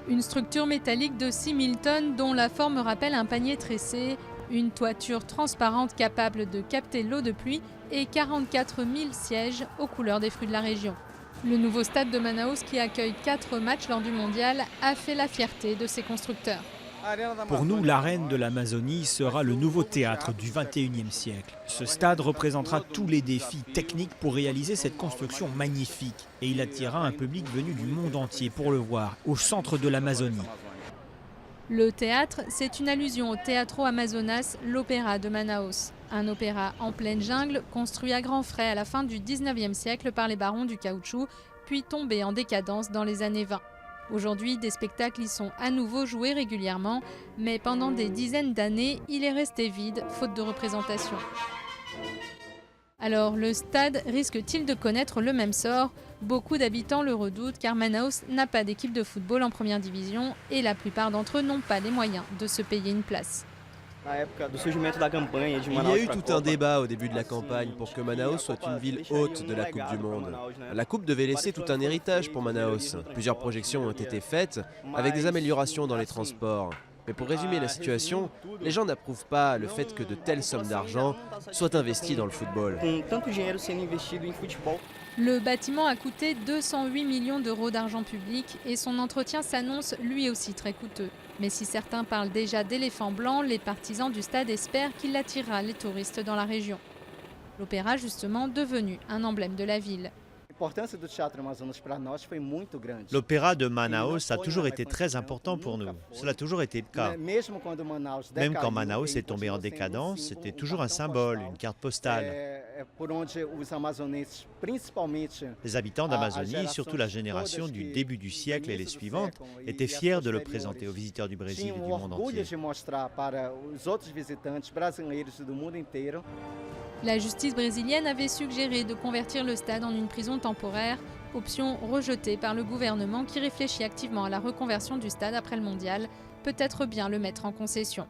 Une structure métallique de 6000 tonnes dont la forme rappelle un panier tressé, une toiture transparente capable de capter l'eau de pluie et 44 000 sièges aux couleurs des fruits de la région. Le nouveau stade de Manaus, qui accueille 4 matchs lors du mondial, a fait la fierté de ses constructeurs. Pour nous, l'arène de l'Amazonie sera le nouveau théâtre du XXIe siècle. Ce stade représentera tous les défis techniques pour réaliser cette construction magnifique. Et il attirera un public venu du monde entier pour le voir, au centre de l'Amazonie. Le théâtre, c'est une allusion au Teatro Amazonas, l'opéra de Manaus. Un opéra en pleine jungle, construit à grands frais à la fin du 19e siècle par les barons du caoutchouc, puis tombé en décadence dans les années 20. Aujourd'hui, des spectacles y sont à nouveau joués régulièrement, mais pendant des dizaines d'années, il est resté vide, faute de représentation. Alors, le stade risque-t-il de connaître le même sort? Beaucoup d'habitants le redoutent car Manaus n'a pas d'équipe de football en première division et la plupart d'entre eux n'ont pas les moyens de se payer une place. Il y a eu tout un débat au début de la campagne pour que Manaus soit une ville hôte de la Coupe du Monde. La Coupe devait laisser tout un héritage pour Manaus. Plusieurs projections ont été faites avec des améliorations dans les transports. Mais pour résumer la situation, les gens n'approuvent pas le fait que de telles sommes d'argent soient investies dans le football. Le bâtiment a coûté 208 millions d'euros d'argent public et son entretien s'annonce lui aussi très coûteux. Mais si certains parlent déjà d'éléphant blanc, les partisans du stade espèrent qu'il attirera les touristes dans la région. L'opéra, justement, devenu un emblème de la ville. L'opéra de Manaus a toujours été très important pour nous. Cela a toujours été le cas. Même quand Manaus est tombé en décadence, c'était toujours un symbole, une carte postale. Les habitants d'Amazonie, surtout la génération du début du siècle et les suivantes, étaient fiers de le présenter aux visiteurs du Brésil et du monde entier. La justice brésilienne avait suggéré de convertir le stade en une prison temporaire, option rejetée par le gouvernement qui réfléchit activement à la reconversion du stade après le mondial, peut-être bien le mettre en concession.